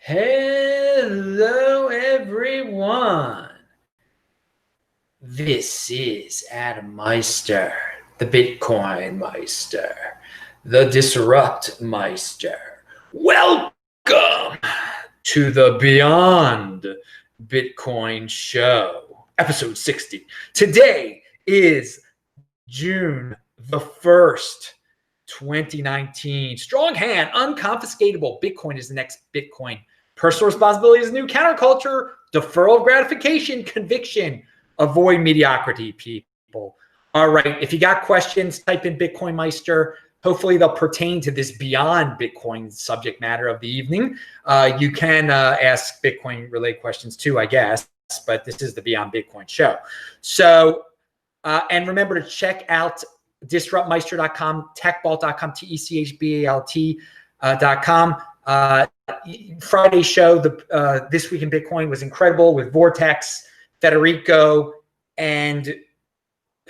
Hello, everyone. This is Adam Meister, the Bitcoin Meister, the Disrupt Meister. Welcome to the Beyond Bitcoin Show, episode 60. Today is June the 1st, 2019. Strong hand, unconfiscatable. Bitcoin is the next Bitcoin. Personal responsibility is new counterculture. Deferral of gratification, conviction. Avoid mediocrity, people. All right. If you got questions, type in Bitcoin Meister. Hopefully they'll pertain to this Beyond Bitcoin subject matter of the evening. You can ask Bitcoin related questions too, I guess, but this is the Beyond Bitcoin show. So, and remember to check out disruptmeister.com, techbalt.com, techbalt.com. Friday's show, This Week in Bitcoin, was incredible with Vortex, Federico, and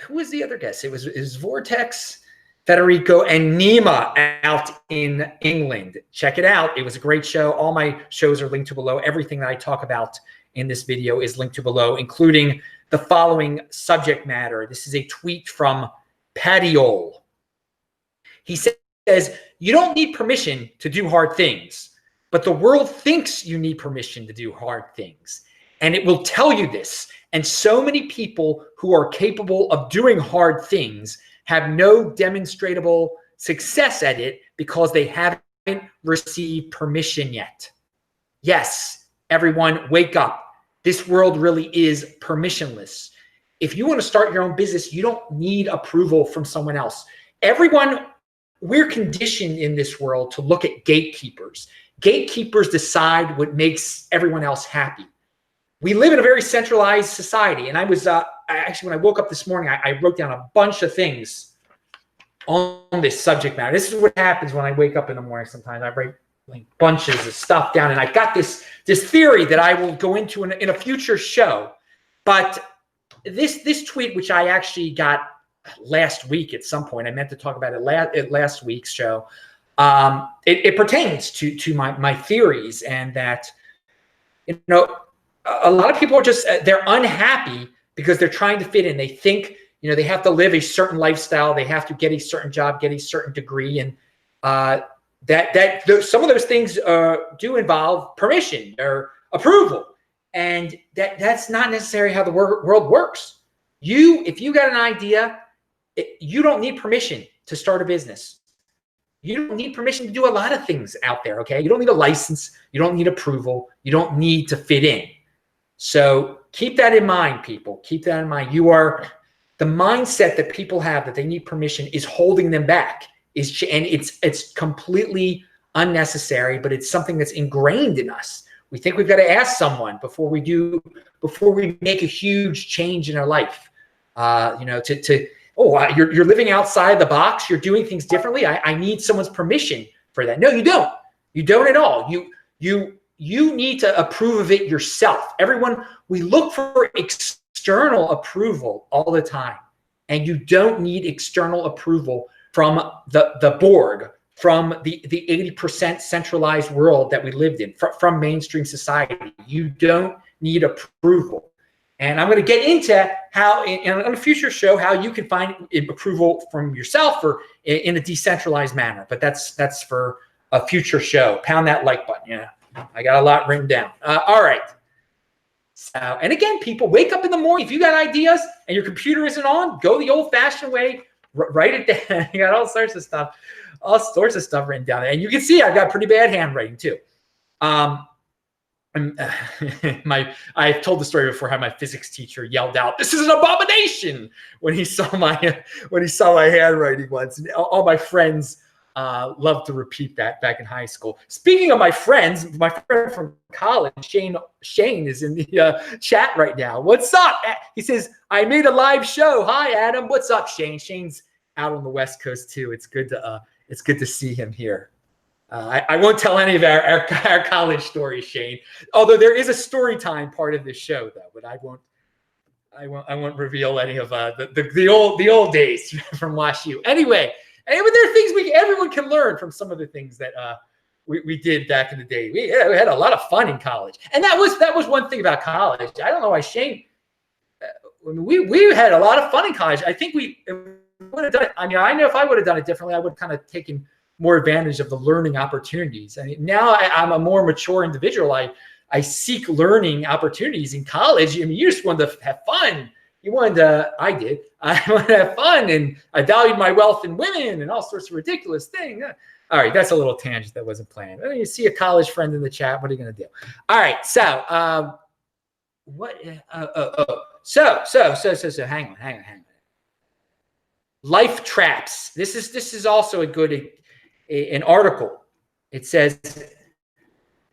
who was the other guest? It was Vortex, Federico, and Nima out in England. Check it out. It was a great show. All my shows are linked to below. Everything that I talk about in this video is linked to below, including the following subject matter. This is a tweet from Patiol. He says, you don't need permission to do hard things, but the world thinks you need permission to do hard things. And it will tell you this. And so many people who are capable of doing hard things have no demonstrable success at it because they haven't received permission yet. Yes, everyone, wake up. This world really is permissionless. If you want to start your own business, you don't need approval from someone else. Everyone, we're conditioned in this world to look at gatekeepers. Gatekeepers decide what makes everyone else happy. We live in a very centralized society. And I was actually, when I woke up this morning, I wrote down a bunch of things on this subject matter. This is what happens when I wake up in the morning. Sometimes I write like bunches of stuff down, and I've got this theory that I will go into in a future show. But this tweet, which I actually got last week at some point, I meant to talk about it at last week's show. It pertains to my theories, and that, you know, a lot of people are just, they're unhappy because they're trying to fit in. They think, you know, they have to live a certain lifestyle. They have to get a certain job, get a certain degree. And some of those things do involve permission or approval. And that's not necessarily how the world works. If you got an idea, you don't need permission to start a business. You don't need permission to do a lot of things out there, okay? You don't need a license. You don't need approval. You don't need to fit in. So keep that in mind, people. Keep that in mind. The mindset that people have that they need permission is holding them back. And it's completely unnecessary, but it's something that's ingrained in us. We think we've got to ask someone before we make a huge change in our life. You're living outside the box. You're doing things differently. I need someone's permission for that. No, you don't. You don't at all. You need to approve of it yourself. Everyone, we look for external approval all the time, and you don't need external approval from the Borg, from the 80% centralized world that we lived in, from mainstream society. You don't need approval. And I'm going to get into how, on a future show, how you can find approval from yourself or in a decentralized manner. But that's for a future show. Pound that like button. Yeah, I got a lot written down. All right. So, and again, people, wake up in the morning. If you got ideas and your computer isn't on, go the old-fashioned way. Write it down. You got all sorts of stuff written down there. And you can see I've got pretty bad handwriting too. I've told the story before how my physics teacher yelled out, "This is an abomination," when he saw my handwriting once. And all my friends loved to repeat that back in high school. Speaking of my friend from college, Shane is in the chat right now. What's up? He says, I made a live show. Hi, Adam. What's up, Shane? Shane's out on the West Coast too. It's good to see him here. I won't tell any of our college stories, Shane. Although there is a story time part of this show, though, but I won't reveal any of the old days from WashU. Anyway, but there are things everyone can learn from some of the things that we did back in the day. We had a lot of fun in college, and that was one thing about college. I don't know why Shane. We had a lot of fun in college. I think we would have done it. I mean, I know if I would have done it differently, I would have kind of taken more advantage of the learning opportunities. I mean, now I'm a more mature individual. I seek learning opportunities in college. I mean, you just wanted to have fun. You wanted to, I wanted to have fun, and I valued my wealth in women and all sorts of ridiculous things. All right, that's a little tangent that wasn't planned. I mean, you see a college friend in the chat. What are you going to do? All right, so so hang on. Life traps. This is also an article. It says,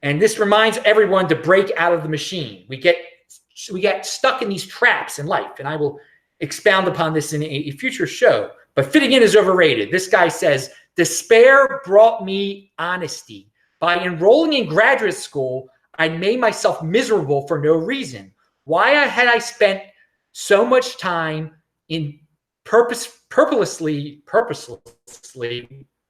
and this reminds everyone to break out of the machine. We get stuck in these traps in life, and I will expound upon this in a future show. But fitting in is overrated. This guy says, despair brought me honesty. By enrolling in graduate school, I made myself miserable for no reason. Why had I spent so much time in purposelessly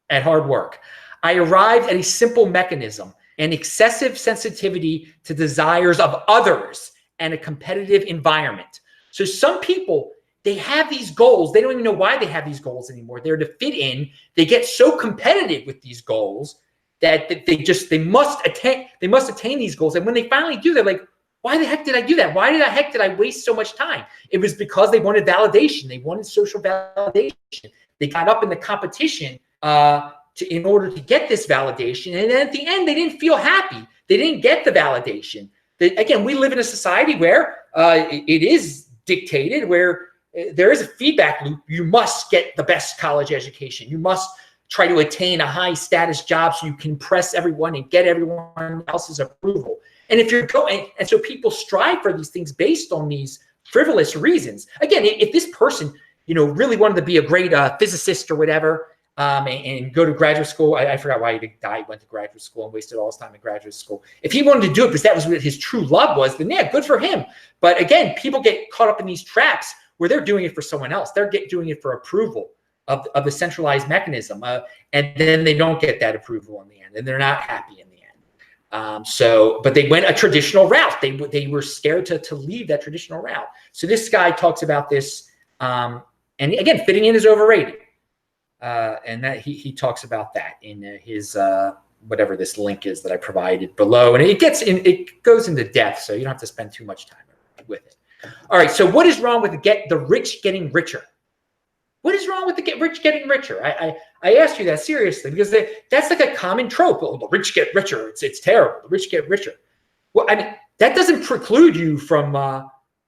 at hard work? I arrived at a simple mechanism, an excessive sensitivity to desires of others and a competitive environment. So some people, they have these goals. They don't even know why they have these goals anymore. They're to fit in. They get so competitive with these goals that they must attain these goals. And when they finally do, they're like, why the heck did I do that? Why the heck did I waste so much time? It was because they wanted validation. They wanted social validation. They got up in the competition in order to get this validation. And then at the end, they didn't feel happy. They didn't get the validation. Again, we live in a society where it is dictated, where there is a feedback loop. You must get the best college education. You must try to attain a high status job so you can impress everyone and get everyone else's approval. And if you're going, and so people strive for these things based on these frivolous reasons. Again, if this person, really wanted to be a great physicist or whatever, and go to graduate school, I forgot why he died, went to graduate school and wasted all his time in graduate school. If he wanted to do it because that was what his true love was, then yeah, good for him. But again, people get caught up in these traps where they're doing it for someone else. They're doing it for approval of the centralized mechanism. And then they don't get that approval in the end, and they're not happy in the end. But they went a traditional route. They were scared to leave that traditional route. So this guy talks about this, and again, fitting in is overrated. And that he talks about that in his whatever this link is that I provided below, and it goes into depth, so you don't have to spend too much time with it. All right, so what is wrong with the rich getting richer? What is wrong with the rich getting richer? I asked you that seriously, because that's like a common trope. Oh, the rich get richer. It's terrible. The rich get richer. Well, I mean, that doesn't preclude you from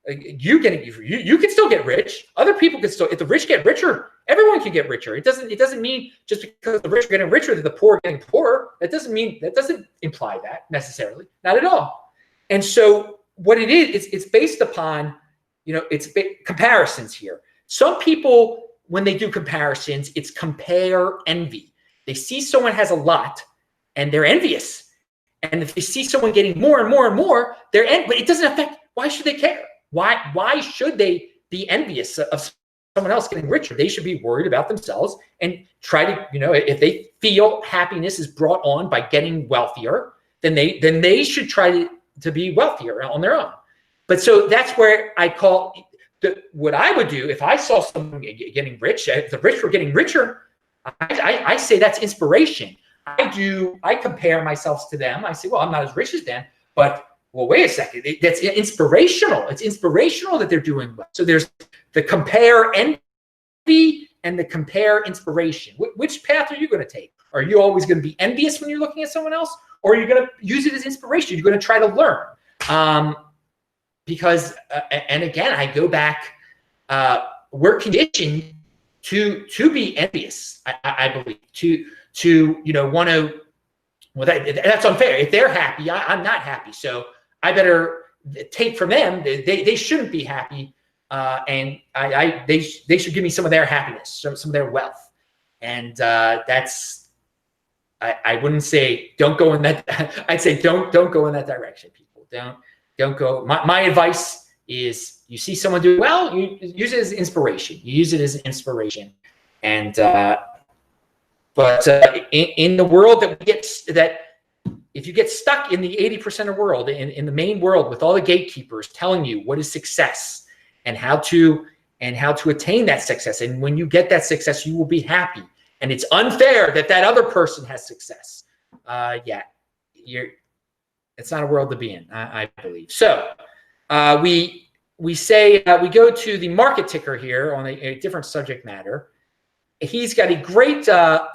you can still get rich. Other people can still. If the rich get richer, everyone can get richer. It doesn't mean just because the rich are getting richer that the poor are getting poorer. That doesn't imply that necessarily. Not at all. And so what it is, it's based upon, comparisons here. Some people, when they do comparisons, it's compare envy. They see someone has a lot and they're envious. And if they see someone getting more and more and more, but it doesn't affect. Why should they care? Why should they be envious of someone else getting richer? They should be worried about themselves and try to, if they feel happiness is brought on by getting wealthier, then they should try to be wealthier on their own. But so that's where I call what I would do if I saw someone getting rich. If the rich were getting richer, I say that's inspiration. I compare myself to them. I say, well, I'm not as rich as them, but well, wait a second. That's inspirational. It's inspirational that they're doing well. So there's the compare envy and the compare inspiration. Which path are you going to take? Are you always going to be envious when you're looking at someone else? Or are you going to use it as inspiration? You're going to try to learn. Because, and again, I go back, we're conditioned to be envious, I believe, to want to, well, that's unfair. If they're happy, I'm not happy. So I better take from them. They shouldn't be happy, and they should give me some of their happiness, some of their wealth, and that's. I wouldn't say don't go in that. I'd say don't go in that direction, people. Don't go. My advice is: you see someone do well, you use it as inspiration. You use it as inspiration, and But in the world that we get, that if you get stuck in the 80% of world, in the main world with all the gatekeepers telling you what is success and how to attain that success, and when you get that success, you will be happy, and it's unfair that that other person has success. Yeah, it's not a world to be in, I believe. So we say we go to the market ticker here on a different subject matter. He's got a great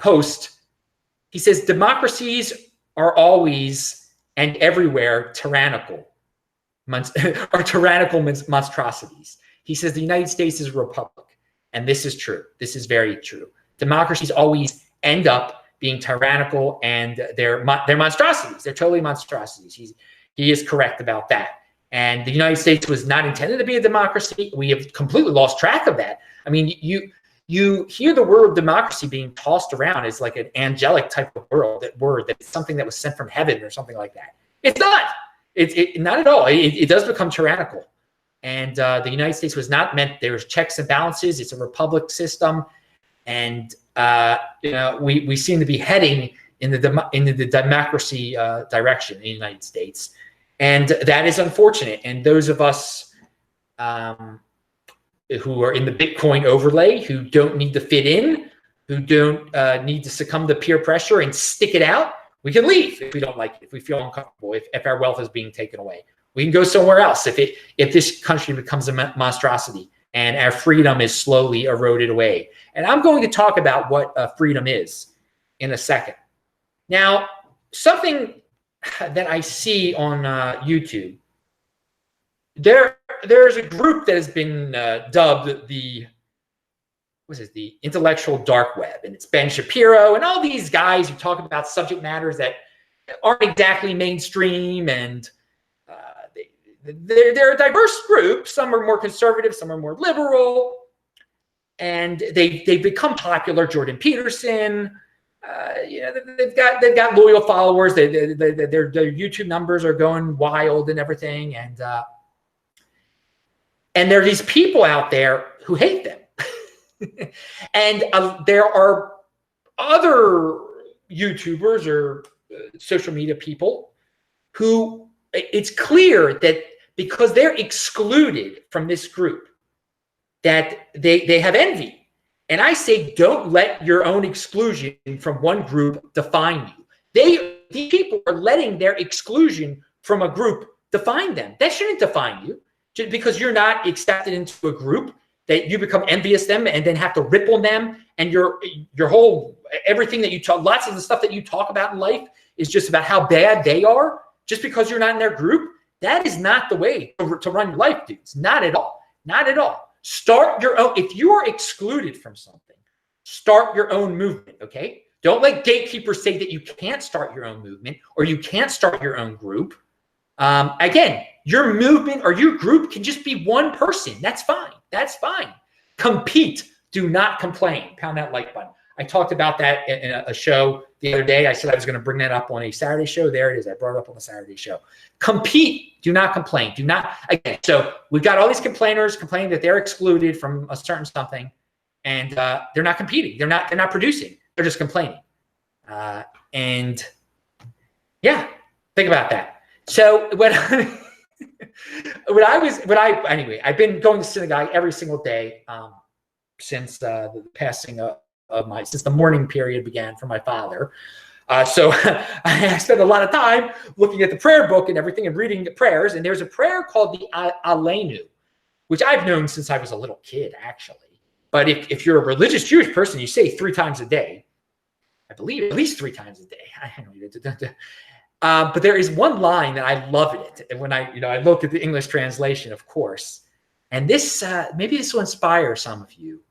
post. He says, democracies are always and everywhere tyrannical, or tyrannical monstrosities. He says the United States is a republic, and this is true. This is very true. Democracies always end up being tyrannical, and they're monstrosities. They're totally monstrosities. He is correct about that. And the United States was not intended to be a democracy. We have completely lost track of that. I mean, you hear the word democracy being tossed around as like an angelic type of word, that's something that was sent from heaven or something like that. It's not. Not at all. It does become tyrannical. And the United States was not meant. There's checks and balances. It's a republic system, and we seem to be heading in the democracy direction in the United States, and that is unfortunate. And those of us who are in the Bitcoin overlay, who don't need to fit in, who don't need to succumb to peer pressure and stick it out, we can leave if we don't like it, if we feel uncomfortable, if our wealth is being taken away. We can go somewhere else if this country becomes a monstrosity and our freedom is slowly eroded away. And I'm going to talk about what freedom is in a second. Now, something that I see on YouTube, there's a group that has been dubbed the intellectual dark web, and it's Ben Shapiro and all these guys who talk about subject matters that aren't exactly mainstream, and they're a diverse group. Some are more conservative, some are more liberal, and they've become popular. Jordan Peterson, they've got loyal followers. Their YouTube numbers are going wild and everything, and there are these people out there who hate them. And there are other YouTubers or social media people who it's clear that because they're excluded from this group, that they have envy. And I say, don't let your own exclusion from one group define you. These people are letting their exclusion from a group define them. That shouldn't define you. Just because you're not accepted into a group, that you become envious them and then have to ripple them, and your whole everything that you talk, lots of the stuff that you talk about in life is just about how bad they are, just because you're not in their group. That is not the way to run your life, dudes. Not at all. Not at all. Start your own. If you are excluded from something, start your own movement, okay? Don't let gatekeepers say that you can't start your own movement or you can't start your own group. Again, your movement or your group can just be one person. That's fine. That's fine. Compete. Do not complain. Pound that like button. I talked about that in a show the other day. I said I was going to bring that up on a Saturday show. There it is. I brought it up on the Saturday show. Compete. Do not complain. Do not. Again, so we've got all these complainers complaining that they're excluded from a certain something, and they're not competing. They're not producing. They're just complaining. And yeah, think about that. So anyway, I've been going to synagogue every single day since the passing since the mourning period began for my father. So I spent a lot of time looking at the prayer book and everything and reading the prayers. And there's a prayer called the Aleinu, which I've known since I was a little kid, actually. But if you're a religious Jewish person, you say 3 times a day. I believe at least 3 times a day. I don't know. But there is one line that I love it. And when I look at the English translation, of course, and this maybe this will inspire some of you.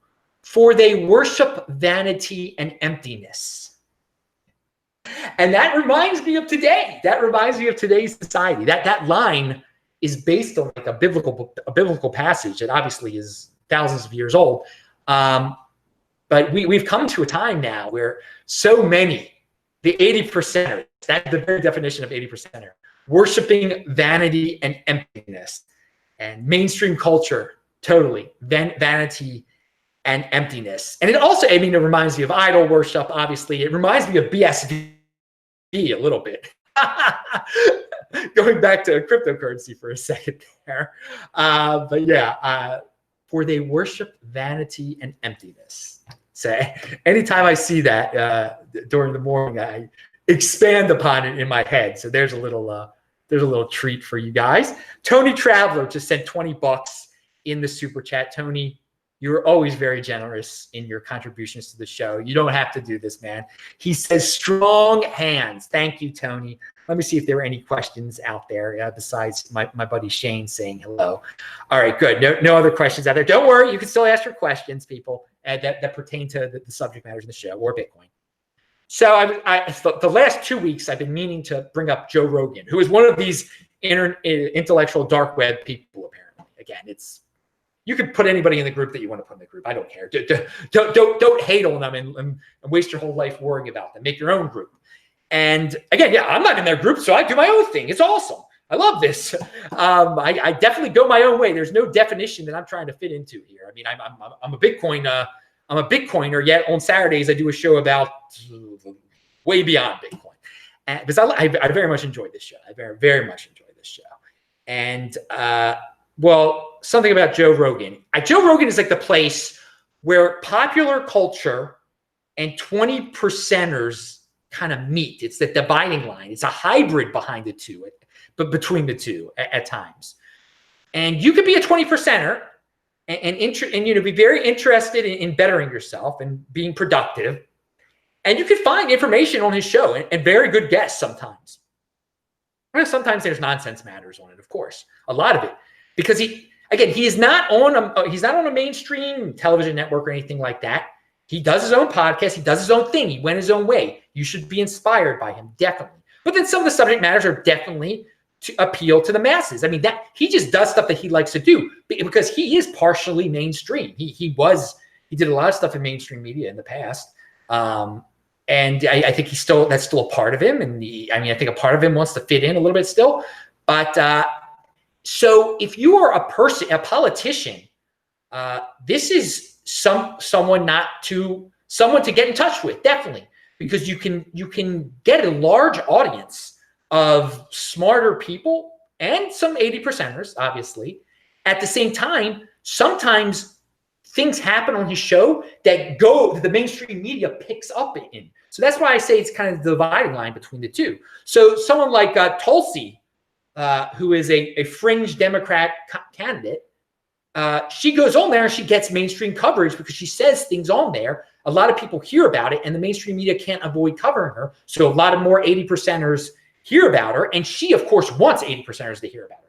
For they worship vanity and emptiness. And that reminds me of today. That reminds me of today's society. That line is based on like a biblical passage that obviously is thousands of years old. But we've come to a time now where so many, the 80%ers, that's the very definition of 80%er, worshiping vanity and emptiness. And mainstream culture, totally, vanity and emptiness. And it also, I mean, it reminds me of idol worship, obviously. It reminds me of BSV a little bit. Going back to cryptocurrency for a second there. But yeah, for they worship vanity and emptiness. So anytime I see that during the morning, I expand upon it in my head. So there's a little treat for you guys. Tony Traveler just sent $20 in the super chat. Tony, you're always very generous in your contributions to the show. You don't have to do this, man. He says, strong hands. Thank you, Tony. Let me see if there are any questions out there besides my buddy Shane saying hello. All right, good. No other questions out there. Don't worry. You can still ask your questions, people, that pertain to the subject matters in the show or Bitcoin. So the last 2 weeks, I've been meaning to bring up Joe Rogan, who is one of these intellectual dark web people, apparently. Again, you can put anybody in the group that you want to put in the group. I don't care. Don't hate on them and waste your whole life worrying about them. Make your own group. And again, yeah, I'm not in their group, so I do my own thing. It's awesome. I love this. I definitely go my own way. There's no definition that I'm trying to fit into here. I mean, I'm a Bitcoiner, yet on Saturdays I do a show about way beyond Bitcoin. Because I very much enjoyed this show. I very, very much enjoyed this show. And well, something about Joe Rogan. Joe Rogan is like the place where popular culture and 20%ers kind of meet. It's the dividing line. It's a hybrid behind the two, but between the two at times. And you could be a 20%er and be very interested in bettering yourself and being productive. And you can find information on his show and very good guests sometimes. Well, sometimes there's nonsense matters on it, of course, a lot of it, because he is not on a mainstream television network or anything like that. He does his own podcast. He does his own thing. He went his own way. You should be inspired by him, definitely. But then some of the subject matters are definitely to appeal to the masses. I mean, that he just does stuff that he likes to do because he is partially mainstream. He did a lot of stuff in mainstream media in the past. And I think that's still a part of him. And I think a part of him wants to fit in a little bit still. But so if you are a politician, this is someone to get in touch with, definitely, because you can get a large audience of smarter people and some 80%ers, obviously. At the same time, sometimes things happen on his show that the mainstream media picks up in. So that's why I say it's kind of the dividing line between the two. So someone like Tulsi, who is a fringe Democrat candidate, she goes on there and she gets mainstream coverage because she says things on there. A lot of people hear about it and the mainstream media can't avoid covering her. So a lot of more 80%ers hear about her. And she, of course, wants 80%ers to hear about her.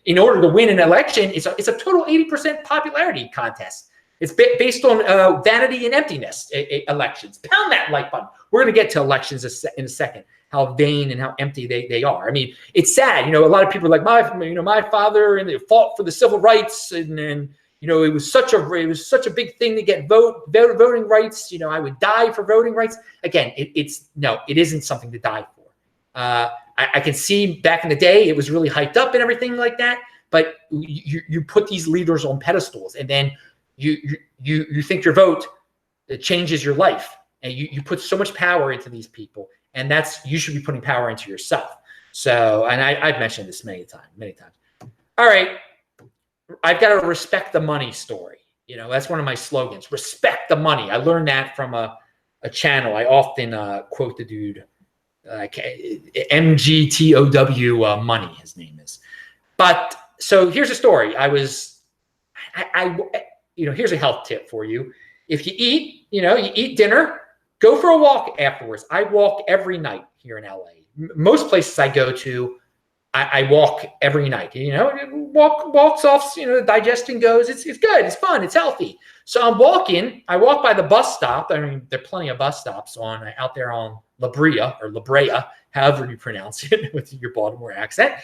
In order to win an election, it's a total 80% popularity contest. It's based on vanity and emptiness elections. Pound that like button. We're going to get to elections in a second, how vain and how empty they are. I mean, it's sad. A lot of people are like, my father and they fought for the civil rights, and it was such a big thing to get voting rights. I would die for voting rights. Again, it isn't something to die for. I can see back in the day it was really hyped up and everything like that. But you put these leaders on pedestals, and then you think your vote changes your life, and you put so much power into these people. And you should be putting power into yourself. So, and I've mentioned this many times. All right. I've got a respect the money story. That's one of my slogans, respect the money. I learned that from a channel. I often quote the dude, MGTOW money, his name is. But so here's a story. Here's a health tip for you. If you eat, you eat dinner, go for a walk afterwards. I walk every night here in LA. Most places I go to, I walk every night. Walks off. The digestion goes. It's good. It's fun. It's healthy. So I'm walking. I walk by the bus stop. I mean, there are plenty of bus stops out there on La Brea, however you pronounce it with your Baltimore accent.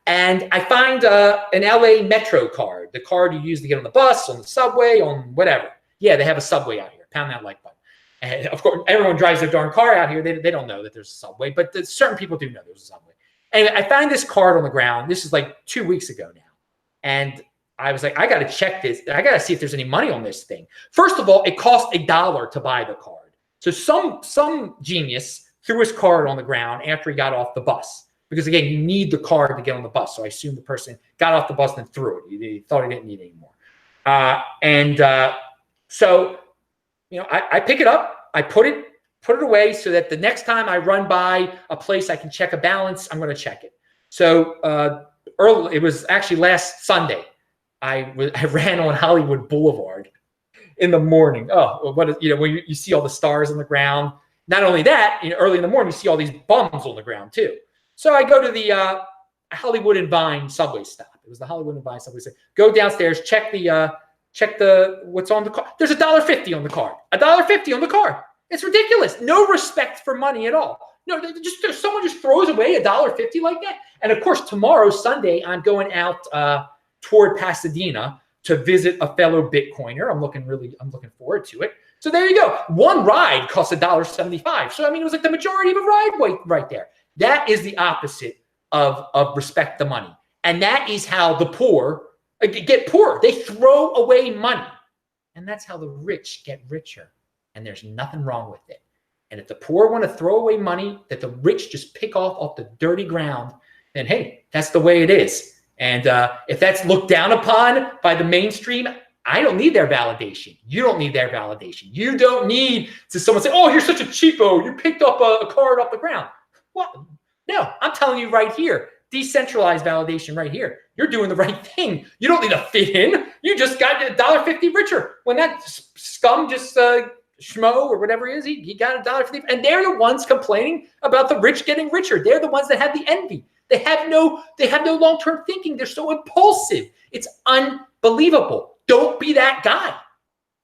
And I find an LA Metro card, the card you use to get on the bus, on the subway, on whatever. Yeah, they have a subway out here. Pound that like button. And of course, everyone drives their darn car out here. They don't know that there's a subway, but certain people do know there's a subway. Anyway, I found this card on the ground. This is like 2 weeks ago now. And I was like, I got to check this. I got to see if there's any money on this thing. First of all, it cost $1 to buy the card. So some genius threw his card on the ground after he got off the bus. Because again, you need the card to get on the bus. So I assume the person got off the bus and threw it. He thought he didn't need it anymore. So, I pick it up, I put it away so that the next time I run by a place I can check a balance, I'm going to check it. So early, it was actually last Sunday. I ran on Hollywood Boulevard in the morning. Oh, when you see all the stars on the ground. Not only that, early in the morning, you see all these bums on the ground too. So I go to the Hollywood and Vine subway stop. It was the Hollywood and Vine subway stop. Go downstairs, check the what's on the card. There's $1.50 on the card. $1.50 on the card. It's ridiculous. No respect for money at all. No, someone just throws away $1.50 like that. And of course, tomorrow, Sunday, I'm going out toward Pasadena to visit a fellow Bitcoiner. I'm looking forward to it. So there you go. One ride costs $1.75. So it was like the majority of a ride right there. That is the opposite of respect the money. And that is how the poor get poorer. They throw away money. And that's how the rich get richer. And there's nothing wrong with it. And if the poor want to throw away money that the rich just pick off the dirty ground, then hey, that's the way it is. And if that's looked down upon by the mainstream, I don't need their validation. You don't need their validation. You don't need to someone say, oh, you're such a cheapo. You picked up a card off the ground. Well, no, I'm telling you right here, decentralized validation right here. You're doing the right thing. You don't need to fit in. You just got $1.50 richer. When that scum just schmo or whatever he is, he got $1.50. And they're the ones complaining about the rich getting richer. They're the ones that have the envy. They have no long-term thinking. They're so impulsive. It's unbelievable. Don't be that guy.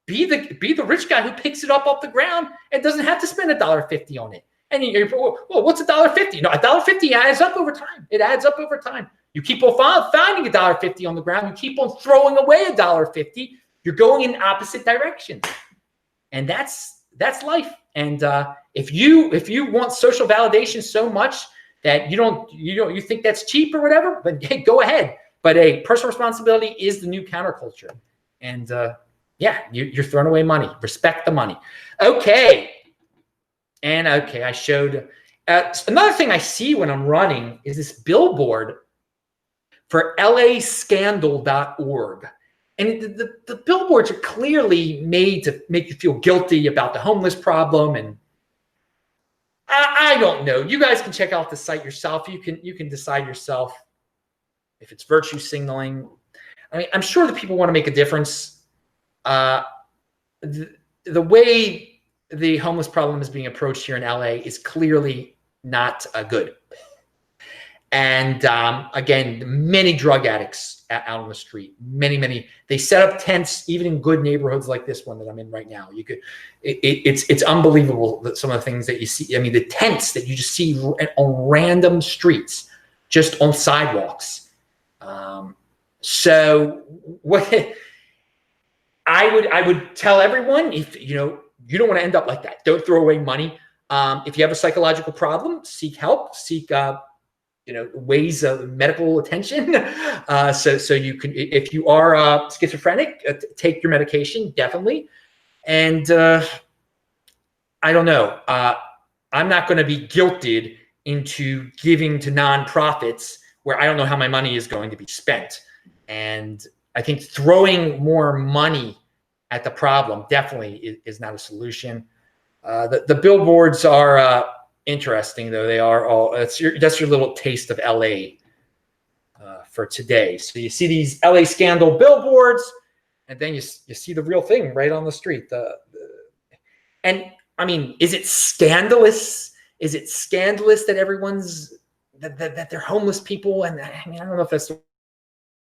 Be the rich guy who picks it up off the ground and doesn't have to spend $1.50 on it. And you're, well, what's $1.50? No, $1.50 adds up over time. It adds up over time. You keep on finding $1.50 on the ground. You keep on throwing away $1.50. You're going in opposite directions, and that's life. And if you want social validation so much that you think that's cheap or whatever, then hey, go ahead. But personal responsibility is the new counterculture. And you're throwing away money. Respect the money. Okay. And I showed another thing I see when I'm running is this billboard for lascandal.org. And the billboards are clearly made to make you feel guilty about the homeless problem. And I don't know. You guys can check out the site yourself. You can decide yourself if it's virtue signaling. I'm sure that people want to make a difference. The way the homeless problem is being approached here in LA is clearly not good. And again, many drug addicts out on the street, many, they set up tents, even in good neighborhoods like this one that I'm in right now. It's unbelievable that some of the things that you see, the tents that you just see on random streets, just on sidewalks. So what I would tell everyone, if you don't want to end up like that, don't throw away money. If you have a psychological problem, seek help, seek ways of medical attention. So you can, if you are schizophrenic, take your medication, definitely. And I don't know, I'm not going to be guilted into giving to nonprofits where I don't know how my money is going to be spent. And I think throwing more money at the problem definitely is not a solution. The billboards are interesting, though. They are all, that's your little taste of LA for today. So you see these LA scandal billboards, and then you see the real thing right on the street. And is it scandalous? Is it scandalous that everyone's that they're homeless people? And I don't know if that's the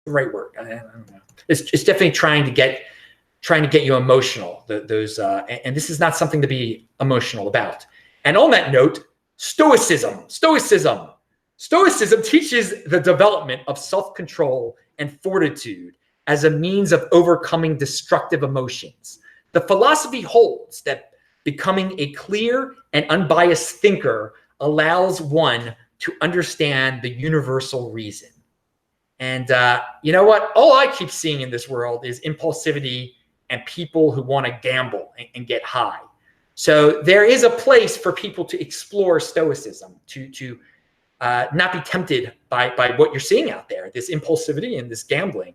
right word. I don't know. It's definitely trying to get you emotional. And this is not something to be emotional about. And on that note, Stoicism teaches the development of self-control and fortitude as a means of overcoming destructive emotions. The philosophy holds that becoming a clear and unbiased thinker allows one to understand the universal reason. And you know what? All I keep seeing in this world is impulsivity and people who want to gamble and get high. So there is a place for people to explore stoicism, to not be tempted by what you're seeing out there, this impulsivity and this gambling,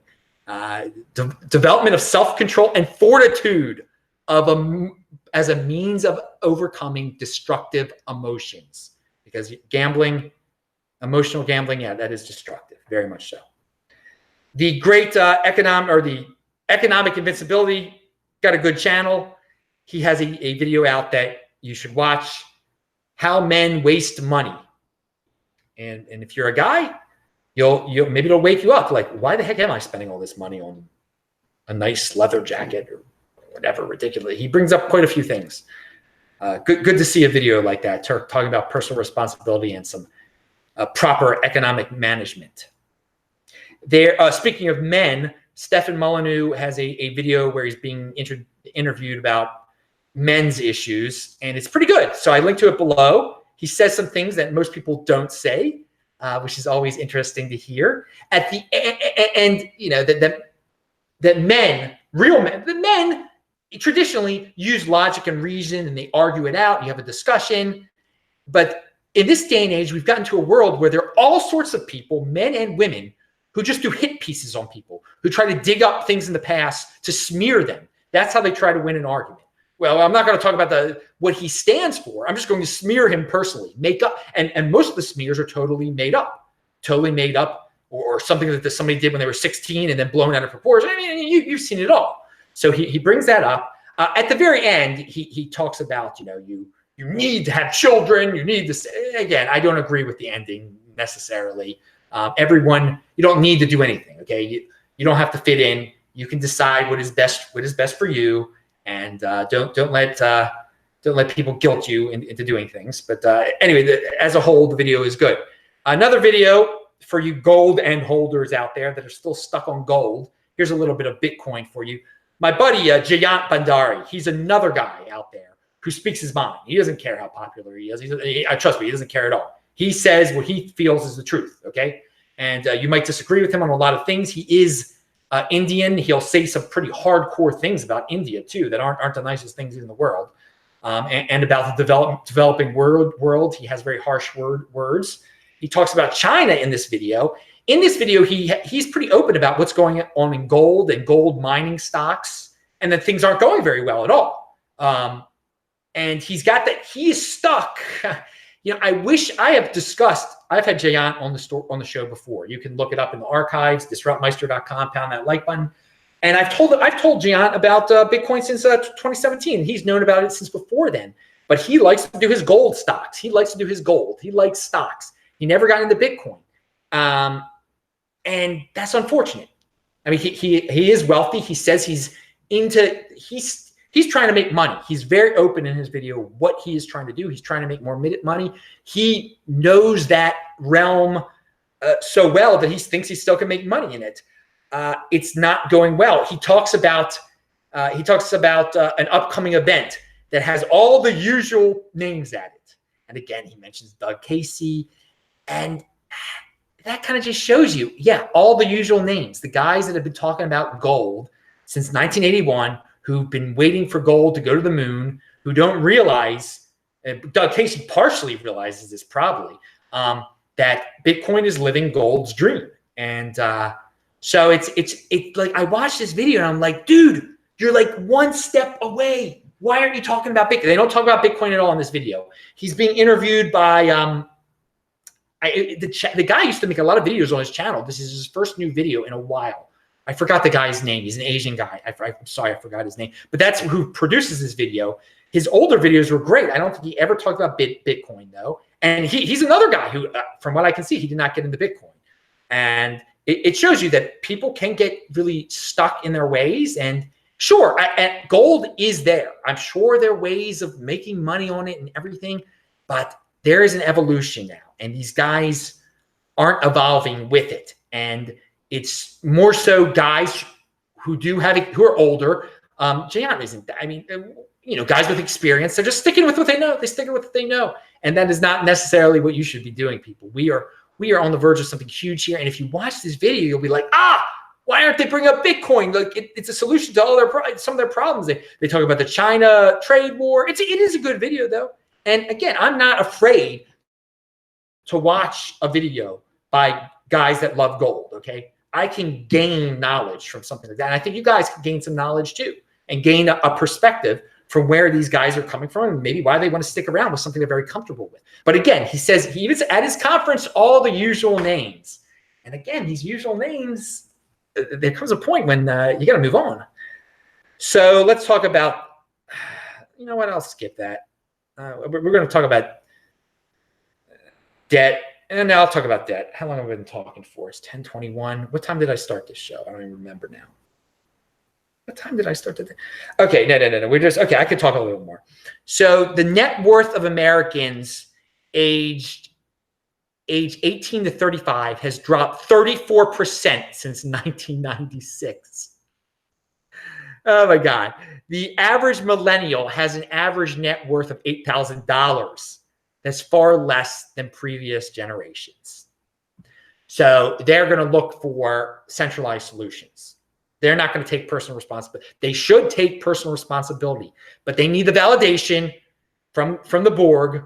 development of self-control and fortitude as a means of overcoming destructive emotions. Because gambling, emotional gambling, yeah, that is destructive, very much so. The great the economic invincibility, got a good channel. He has a video out that you should watch, How Men Waste Money. And if you're a guy, you'll maybe it'll wake you up, like, why the heck am I spending all this money on a nice leather jacket or whatever ridiculous? He brings up quite a few things. Good to see a video like that, talking about personal responsibility and some proper economic management. There, speaking of men, Stefan Molyneux has a video where he's being interviewed about men's issues, and it's pretty good. So I linked to it below. He says some things that most people don't say, which is always interesting to hear. At the end, you know, that men, real men, the men traditionally use logic and reason, and they argue it out. You have a discussion. But in this day and age, we've gotten to a world where there are all sorts of people, men and women, who just do hit pieces on people, who try to dig up things in the past to smear them. That's how they try to win an argument. Well, I'm not going to talk about what he stands for. I'm just going to smear him personally, make up. And most of the smears are totally made up, or something that somebody did when they were 16 and then blown out of proportion. I mean, you've seen it all. So he brings that up. At the very end, he talks about, you know, you need to have children. You need to, again, I don't agree with the ending necessarily. Everyone, you don't need to do anything. Okay. You don't have to fit in. You can decide what is best for you. And don't let people guilt you into doing things. But anyway, as a whole, the video is good. Another video for you gold end holders out there that are still stuck on gold. Here's a little bit of Bitcoin for you. My buddy Jayant Bhandari, he's another guy out there who speaks his mind. He doesn't care how popular he is. Trust me, he doesn't care at all. He says what he feels is the truth, okay? And you might disagree with him on a lot of things. He is Indian. He'll say some pretty hardcore things about India, too, that aren't the nicest things in the world. And about the developing world. He has very harsh words. He talks about China in this video. In this video, he's pretty open about what's going on in gold and gold mining stocks, and that things aren't going very well at all. And he's got that. He is stuck. You know, I've had Jayant on the show before. You can look it up in the archives, disruptmeister.com, pound that like button. And I've told Jayant about Bitcoin since 2017. He's known about it since before then. But he likes to do his gold stocks. He likes to do his gold. He likes stocks. He never got into Bitcoin. And that's unfortunate. I mean, he is wealthy. He says he's trying to make money. He's very open in his video what he is trying to do. He's trying to make more money. He knows that realm so well that he thinks he still can make money in it. It's not going well. He talks about an upcoming event that has all the usual names at it. And again, he mentions Doug Casey, and that kind of just shows you, yeah, all the usual names, the guys that have been talking about gold since 1981. Who've been waiting for gold to go to the moon, who don't realize, Doug Casey partially realizes this probably, that Bitcoin is living gold's dream. And so it's like, I watched this video and I'm like, dude, you're like one step away. Why aren't you talking about Bitcoin? They don't talk about Bitcoin at all in this video. He's being interviewed by, the guy used to make a lot of videos on his channel. This is his first new video in a while. I forgot the guy's name. He's an Asian guy. I'm sorry, I forgot his name. But that's who produces this video. His older videos were great. I don't think he ever talked about Bitcoin, though. And he's another guy who, from what I can see, he did not get into Bitcoin. And it shows you that people can get really stuck in their ways. And sure, gold is there. I'm sure there are ways of making money on it and everything. But there is an evolution now. And these guys aren't evolving with it. And it's more so guys who are older. Jayant isn't. I mean, you know, guys with experience. They're just sticking with what they know. They stick with what they know, and that is not necessarily what you should be doing, people. We are we are on the verge of something huge here. And if you watch this video, you'll be like, why aren't they bringing up Bitcoin? Like it's a solution to all some of their problems. They talk about the China trade war. It is a good video though. And again, I'm not afraid to watch a video by guys that love gold. Okay, I can gain knowledge from something like that. And I think you guys can gain some knowledge too, and gain a perspective from where these guys are coming from, and maybe why they want to stick around with something they're very comfortable with. But again, he says he was at his conference, all the usual names. And again, these usual names, there comes a point when you got to move on. So let's talk about, you know what, I'll skip that. We're going to talk about debt, and now I'll talk about debt. How long have I been talking for? It's 10:21. What time did I start this show? I don't even remember now. What time did I start the thing? Okay, no. We're just, okay, I could talk a little more. So the net worth of Americans aged 18 to 35 has dropped 34% since 1996. Oh my God. The average millennial has an average net worth of $8,000. That's far less than previous generations. So they're going to look for centralized solutions. They're not going to take personal responsibility. They should take personal responsibility, but they need the validation from the Borg.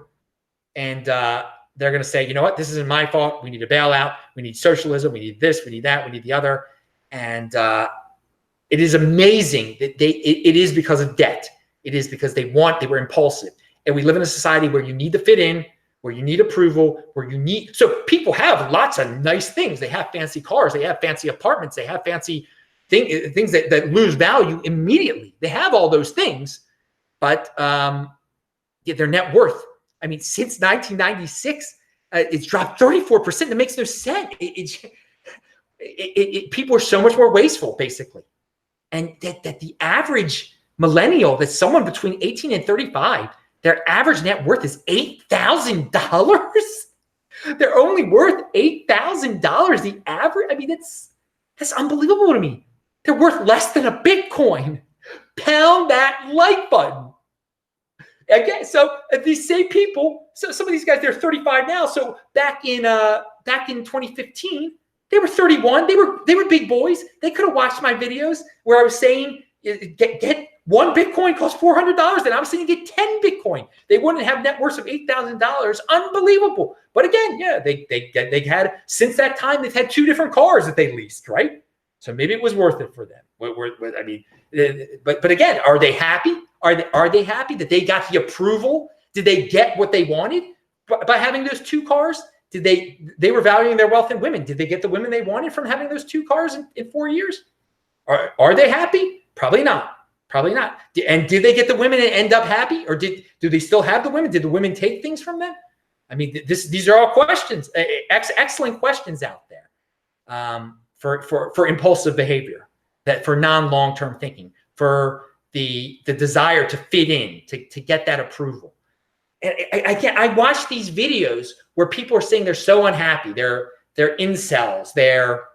And they're going to say, you know what, this isn't my fault. We need a bailout. We need socialism. We need this. We need that. We need the other. And it is amazing that it is because of debt. It is because they were impulsive. And we live in a society where you need to fit in, where you need approval, so people have lots of nice things. They have fancy cars. They have fancy apartments. They have fancy things that lose value immediately. They have all those things, but their net worth, I mean, since 1996, it's dropped 34%. That makes no sense. People are so much more wasteful, basically. And that the average millennial, that's someone between 18 and 35, their average net worth is $8,000. They're only worth $8,000. The average, I mean, that's unbelievable to me. They're worth less than a Bitcoin. Pound that like button. Again, so these same people, so some of these guys, they're 35 now. So back in 2015, they were 31. They were big boys. They could have watched my videos where I was saying get one Bitcoin costs $400, and I was saying get 10 Bitcoin. They wouldn't have net worths of $8,000. Unbelievable. But again, yeah, they had, since that time, they've had 2 different cars that they leased, right? So maybe it was worth it for them. I mean, but again, are they happy? Are they happy that they got the approval? Did they get what they wanted by having those 2 cars? Did they were valuing their wealth in women? Did they get the women they wanted from having those 2 cars in 4 years? Are they happy? Probably not. Probably not. And did they get the women and end up happy, or do they still have the women? Did the women take things from them? I mean, these are all questions, excellent questions out there. For impulsive behavior, that for non-long-term thinking, for the desire to fit in, to get that approval. And I watch these videos where people are saying they're so unhappy, they're incels, they're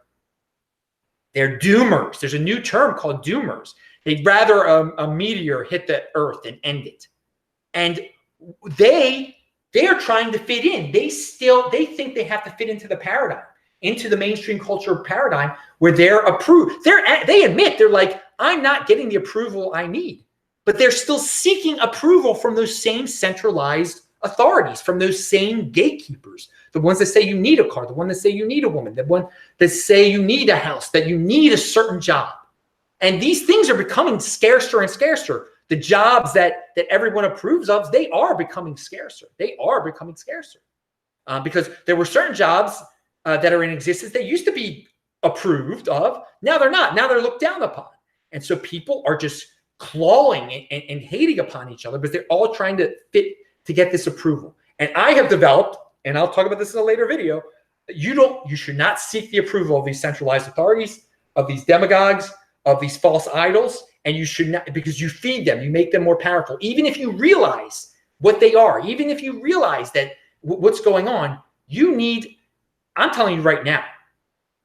doomers. There's a new term called doomers. They'd rather a meteor hit the earth and end it. And they are trying to fit in. They think they have to fit into the paradigm, into the mainstream culture paradigm where they're approved. They admit, they're like, I'm not getting the approval I need, but they're still seeking approval from those same centralized authorities, from those same gatekeepers, the ones that say you need a car, the one that say you need a woman, the one that say you need a house, that you need a certain job. And these things are becoming scarcer and scarcer. The jobs that everyone approves of, they are becoming scarcer. They are becoming scarcer because there were certain jobs that are in existence that used to be approved of. Now they're not. Now they're looked down upon. And so people are just clawing and hating upon each other because they're all trying to fit to get this approval. And I have developed, and I'll talk about this in a later video, you should not seek the approval of these centralized authorities, of these demagogues, of these false idols, and you should not, because you feed them, you make them more powerful. Even if you realize what they are, even if you realize that what's going on, I'm telling you right now,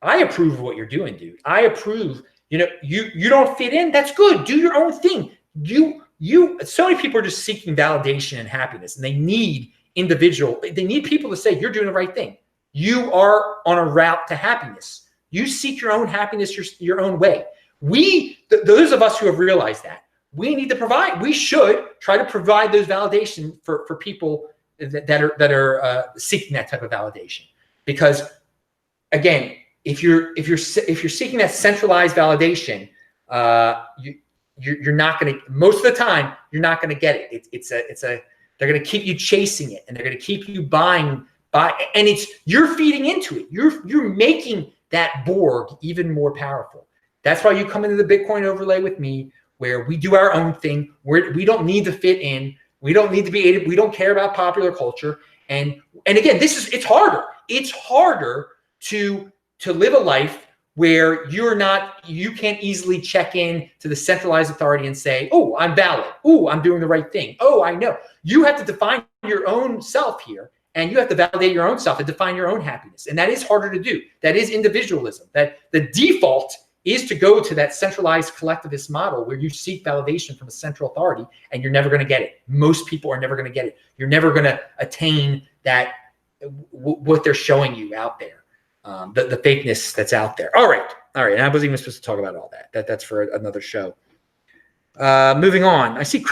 I approve of what you're doing, dude. I approve. You don't fit in. That's good. Do your own thing. So many people are just seeking validation and happiness, and they need people to say, you're doing the right thing. you are on a route to happiness. You seek your own happiness your own way. Those of us who have realized that, we should try to provide those validation for people that are seeking that type of validation. Because again, if you're seeking that centralized validation, you're not going to, most of the time, you're not going to get it. They're going to keep you chasing it, and they're going to keep you buying, and you're feeding into it. You're making that Borg even more powerful. That's why you come into the Bitcoin overlay with me, where we do our own thing. We don't need to fit in. We don't need to be, we don't care about popular culture. And again, it's harder. It's harder to live a life where you can't easily check in to the centralized authority and say, oh, I'm valid. Oh, I'm doing the right thing. Oh, I know. You have to define your own self here, and you have to validate your own self and define your own happiness. And that is harder to do. That is individualism. That the default is to go to that centralized collectivist model where you seek validation from a central authority, and you're never going to get it. Most people are never going to get it. You're never going to attain that, what they're showing you out there. The fakeness that's out there. All right. And I wasn't even supposed to talk about all that. That's for another show. Moving on. I see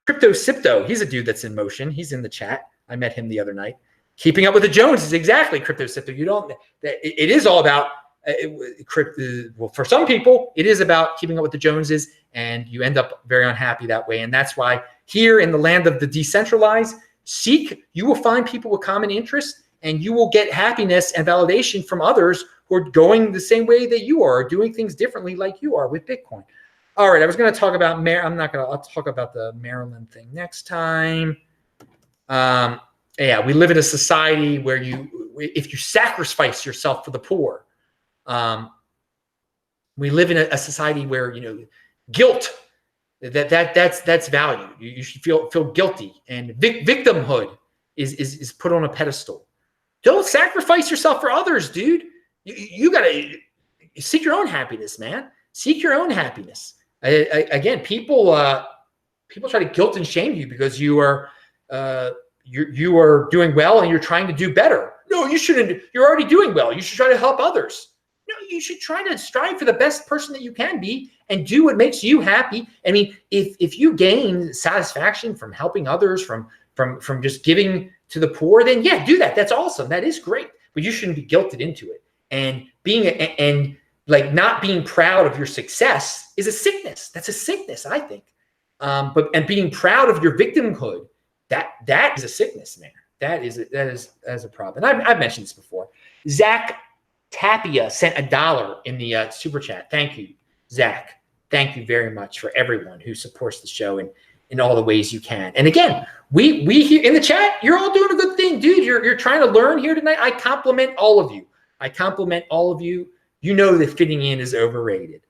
Crypto Sipto. He's a dude that's in motion. He's in the chat. I met him the other night. Keeping up with the Joneses. Exactly, Crypto Sipto. It is all about, well, for some people, it is about keeping up with the Joneses, and you end up very unhappy that way. And that's why here in the land of the decentralized, you will find people with common interests, and you will get happiness and validation from others who are going the same way that you are, doing things differently like you are with Bitcoin. All right, I was going to talk about I'll talk about the Maryland thing next time. Yeah, we live in a society where if you sacrifice yourself for the poor, we live in a society where, guilt, that's value. You should feel guilty, and victimhood is put on a pedestal. Don't sacrifice yourself for others, dude. You gotta seek your own happiness, man. Seek your own happiness. Again, people try to guilt and shame you because you are doing well and you're trying to do better. No, you shouldn't. You're already doing well. You should try to help others. No, you should try to strive for the best person that you can be and do what makes you happy. I mean, if you gain satisfaction from helping others, from just giving to the poor, then yeah, do that. That's awesome. That is great. But you shouldn't be guilted into it. And not being proud of your success is a sickness. That's a sickness, I think. But being proud of your victimhood, that is a sickness, man. That is a problem. And I've mentioned this before. Zach Tapia sent $1 in the super chat. Thank you, Zach. Thank you very much for everyone who supports the show in all the ways you can. And again, we here in the chat, you're all doing a good thing, dude. You're trying to learn here tonight. I compliment all of you. You know that fitting in is overrated.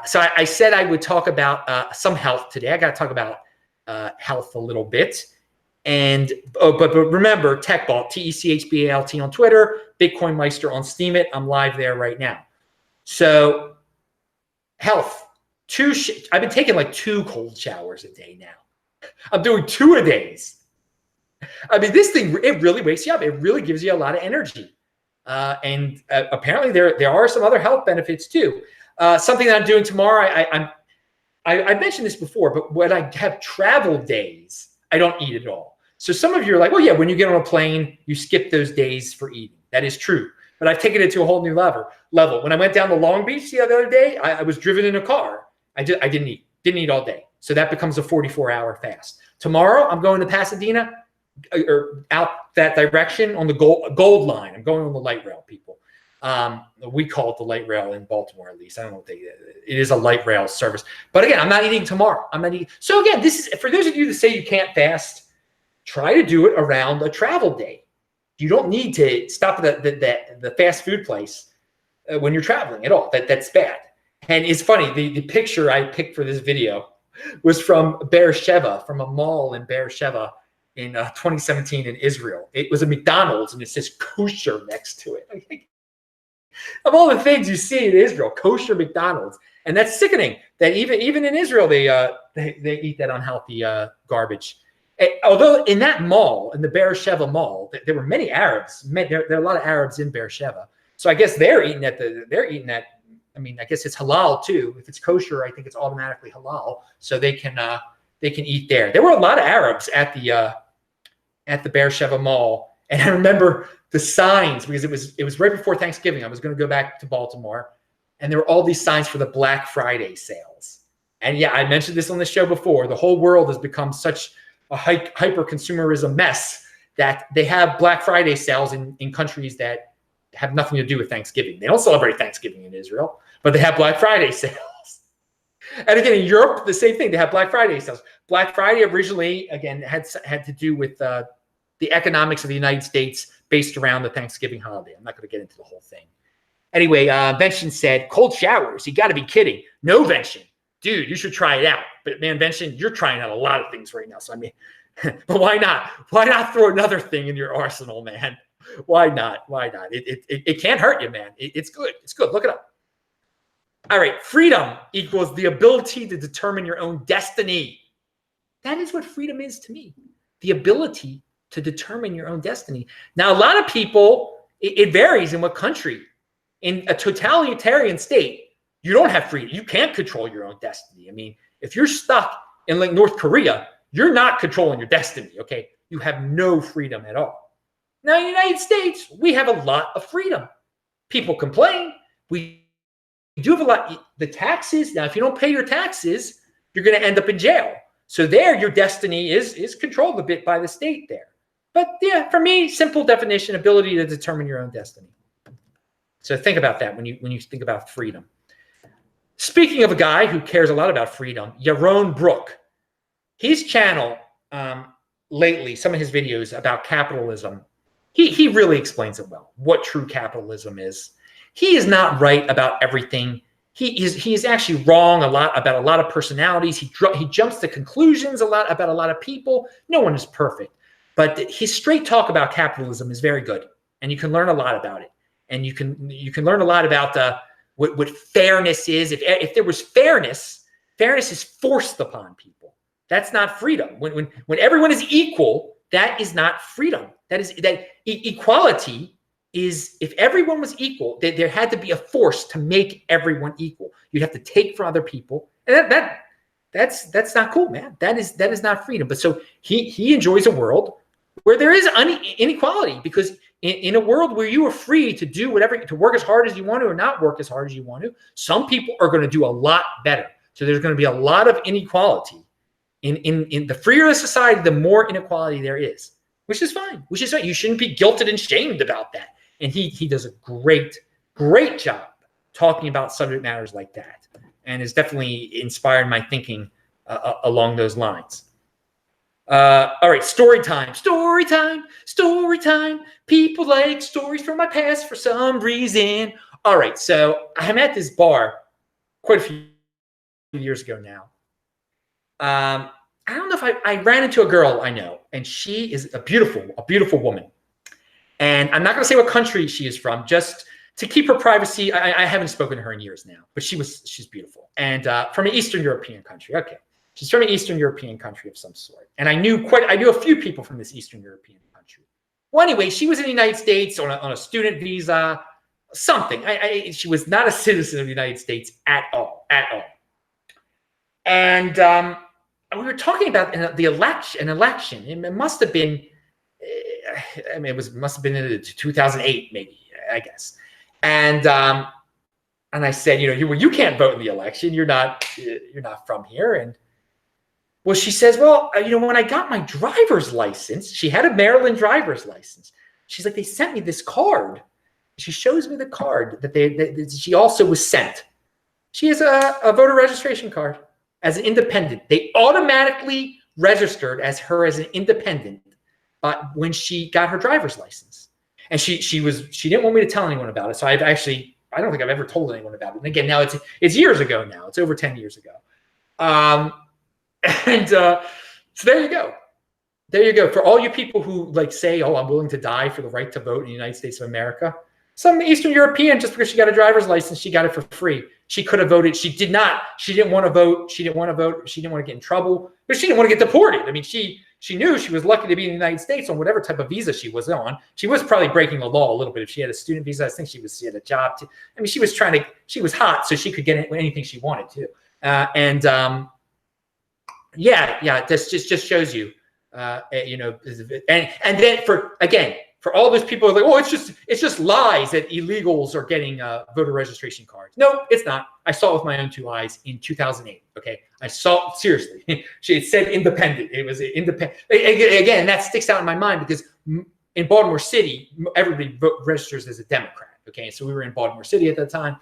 So I said I would talk about some health today. I got to talk about health a little bit. But remember, TechBalt, TechBalt on Twitter, Bitcoin Meister on Steemit. I'm live there right now. So health. I've been taking like 2 cold showers a day now. I'm doing 2 a days. I mean, this thing, it really wakes you up. It really gives you a lot of energy. And apparently there are some other health benefits too. Something that I'm doing tomorrow, I mentioned this before, but when I have travel days, I don't eat at all. So some of you are like, well, yeah, when you get on a plane, you skip those days for eating. That is true. But I've taken it to a whole new level. When I went down to Long Beach the other day, I was driven in a car. I didn't eat all day. So that becomes a 44-hour fast. Tomorrow, I'm going to Pasadena or out that direction on the gold line. I'm going on the light rail, people. We call it the light rail in Baltimore, at least. I don't know what it is a light rail service. But again, I'm not eating tomorrow. So again, this is for those of you that say you can't fast, try to do it around a travel day. You don't need to stop at the fast food place when you're traveling at all. That's bad. And it's funny, the picture I picked for this video was from Beersheba, from a mall in Beersheba in 2017 in Israel. It was a McDonald's and it says kosher next to it. Of all the things you see in Israel, kosher McDonald's. And that's sickening that even in Israel, they eat that unhealthy garbage. Although in that mall, in the Beersheba mall, there were many Arabs. There are a lot of Arabs in Beersheba. So I guess they're eating at. I mean, I guess it's halal too. If it's kosher, I think it's automatically halal. So they can eat there. There were a lot of Arabs at the Beersheba mall. And I remember the signs, because it was right before Thanksgiving. I was going to go back to Baltimore, and there were all these signs for the Black Friday sales. And yeah, I mentioned this on the show before. The whole world has become such a hyper consumerism mess that they have Black Friday sales in countries that have nothing to do with Thanksgiving. They don't celebrate Thanksgiving in Israel, but they have Black Friday sales. And again, in Europe, the same thing. They have Black Friday sales. Black Friday originally, again, had to do with the economics of the United States based around the Thanksgiving holiday. I'm not going to get into the whole thing. Anyway, Vention said, cold showers. You got to be kidding. No, Vention. Dude, you should try it out. But man, Vention, you're trying out a lot of things right now. So I mean, but why not? Why not throw another thing in your arsenal, man? Why not? Why not? It can't hurt you, man. It's good. It's good. Look it up. All right. Freedom equals the ability to determine your own destiny. That is what freedom is to me. The ability to determine your own destiny. Now, a lot of people, it varies in what country. In a totalitarian state, you don't have freedom. You can't control your own destiny. I mean, if you're stuck in like North Korea, you're not controlling your destiny, okay? You have no freedom at all. Now, in the United States, we have a lot of freedom. People complain. We do have a lot. The taxes, now, if you don't pay your taxes, you're going to end up in jail. So there, your destiny is controlled a bit by the state there. But yeah, for me, simple definition, ability to determine your own destiny. So think about that when you think about freedom. Speaking of a guy who cares a lot about freedom, Yaron Brook, his channel lately, some of his videos about capitalism, he really explains it well, what true capitalism is. He is not right about everything. He is actually wrong about a lot of personalities. He jumps to conclusions a lot about a lot of people. No one is perfect. But his straight talk about capitalism is very good, and you can learn a lot about it. And you can learn a lot about what fairness is. If there was fairness is forced upon people. That's not freedom. When everyone is equal, that is not freedom. That equality is, if everyone was equal, there had to be a force to make everyone equal. You'd have to take from other people, and that's not cool, man. That is not freedom. But so he enjoys a world where there is inequality, because in a world where you are free to do whatever, to work as hard as you want to or not work as hard as you want to, some people are going to do a lot better. So there's going to be a lot of inequality. In the freer the society, the more inequality there is, which is fine. You shouldn't be guilted and shamed about that. And he does a great job talking about subject matters like that, and has definitely inspired my thinking along those lines. All right, story time. People like stories from my past for some reason. All right, so I'm at this bar quite a few years ago now. I don't know if I ran into a girl I know, and she is a beautiful woman. And I'm not going to say what country she is from, just to keep her privacy. I haven't spoken to her in years now, but she's beautiful, and from an Eastern European country. Okay. She's from an Eastern European country of some sort. And I knew a few people from this Eastern European country. Well, anyway, she was in the United States on a student visa, something. She was not a citizen of the United States at all. And we were talking about an election. It must have been, must have been in 2008, maybe, I guess. And I said, you can't vote in the election. You're not from here. And well, she says, well, when I got my driver's license, she had a Maryland driver's license. She's like, they sent me this card. She shows me the card that she also was sent. She has a voter registration card as an independent. They automatically registered her as an independent when she got her driver's license. And she didn't want me to tell anyone about it. So I don't think I've ever told anyone about it. And again, now it's years ago now. It's over 10 years ago. So there you go. For all you people who say, oh, I'm willing to die for the right to vote in the United States of America. Some Eastern European, just because she got a driver's license, she got it for free. She could have voted. She did not. She didn't want to vote. She didn't want to vote. She didn't want to get in trouble, but she didn't want to get deported. I mean, she she knew she was lucky to be in the United States on whatever type of visa she was on. She was probably breaking the law a little bit. If she had a student visa, I think she had a job too. I mean, she was hot, so she could get anything she wanted to. This just shows you, and then for all those people like, oh, it's just lies that illegals are getting voter registration cards. No, it's not. I saw it with my own 2 eyes in 2008. Okay, I saw it, seriously. It said independent. It was independent. Again, that sticks out in my mind because in Baltimore City, everybody registers as a Democrat. Okay, so we were in Baltimore City at that time.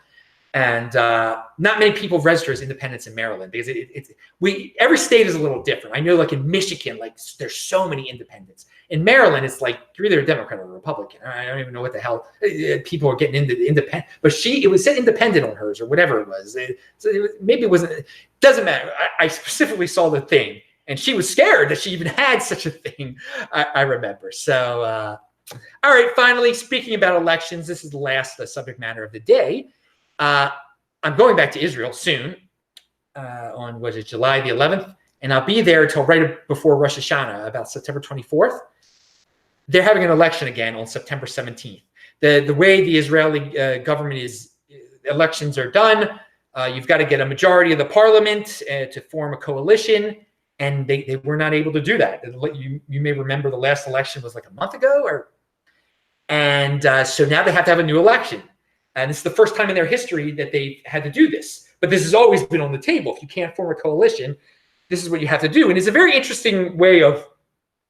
And not many people register as independents in Maryland because every state is a little different. I know, like in Michigan, like there's so many independents. In Maryland, it's like you're either a Democrat or a Republican. I don't even know what the hell people are getting into independent. But it was said independent on hers or whatever it was. Maybe it wasn't. It doesn't matter. I specifically saw the thing, and she was scared that she even had such a thing. I remember. So, all right. Finally, speaking about elections, this is the last subject matter of the day. I'm going back to Israel soon on, July the 11th, and I'll be there until right before Rosh Hashanah, about September 24th. They're having an election again on September 17th. The way the Israeli government is, elections are done, you've got to get a majority of the parliament to form a coalition, and they were not able to do that. You may remember the last election was like a month ago, and so now they have to have a new election. And it's the first time in their history that they've had to do this. But this has always been on the table. If you can't form a coalition, this is what you have to do. And it's a very interesting way of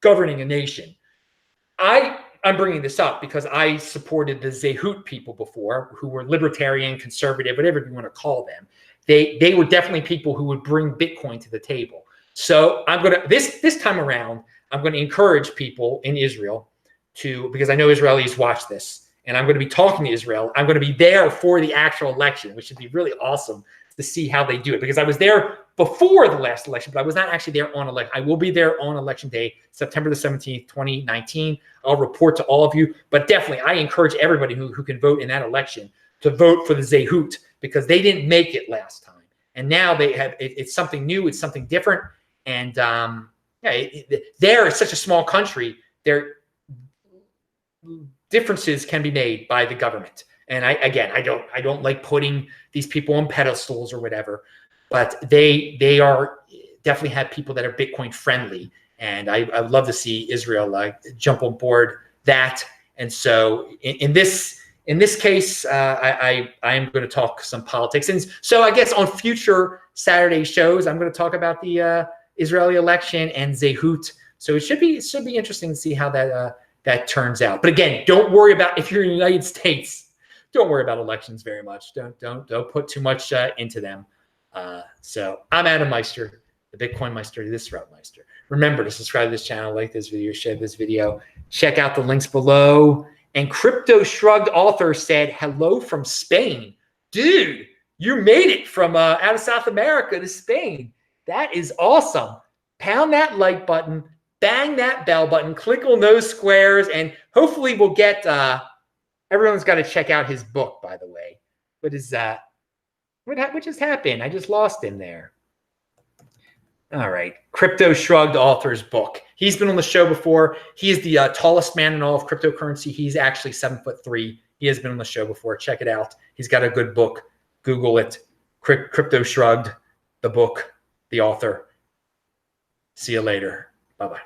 governing a nation. I'm bringing this up because I supported the Zehut people before, who were libertarian, conservative, whatever you want to call them. They were definitely people who would bring Bitcoin to the table. So I'm going to, this time around, I'm going to encourage people in Israel because I know Israelis watch this. And I'm going to be talking to Israel. I'm going to be there for the actual election, which should be really awesome to see how they do it. Because I was there before the last election, but I was not actually there on election. I will be there on election day, September the 17th, 2019. I'll report to all of you. But definitely, I encourage everybody who can vote in that election to vote for the Zehut because they didn't make it last time. And now they have. It's something new. It's something different. And they're such a small country. Differences can be made by the government. And I don't like putting these people on pedestals or whatever, but they are definitely have people that are Bitcoin friendly. And I'd love to see Israel jump on board that. And so in this case, I am going to talk some politics. And so I guess on future Saturday shows, I'm going to talk about the Israeli election and Zehut. So it should be interesting to see how that turns out. But again, don't worry about, if you're in the United States, don't worry about elections very much. Don't put too much into them. So I'm Adam Meister, the Bitcoin Meister, this Route Meister. Remember to subscribe to this channel, like this video, share this video, check out the links below. And Crypto Shrugged author said, hello from Spain. Dude, you made it from out of South America to Spain. That is awesome. Pound that like button. Bang that bell button, click on those squares, and hopefully we'll get, everyone's got to check out his book, by the way. What is that? What just happened? I just lost him there. All right. Crypto Shrugged author's book. He's been on the show before. He is the tallest man in all of cryptocurrency. He's actually 7'3". He has been on the show before. Check it out. He's got a good book. Google it. Crypto Shrugged, the book, the author. See you later. Bye-bye.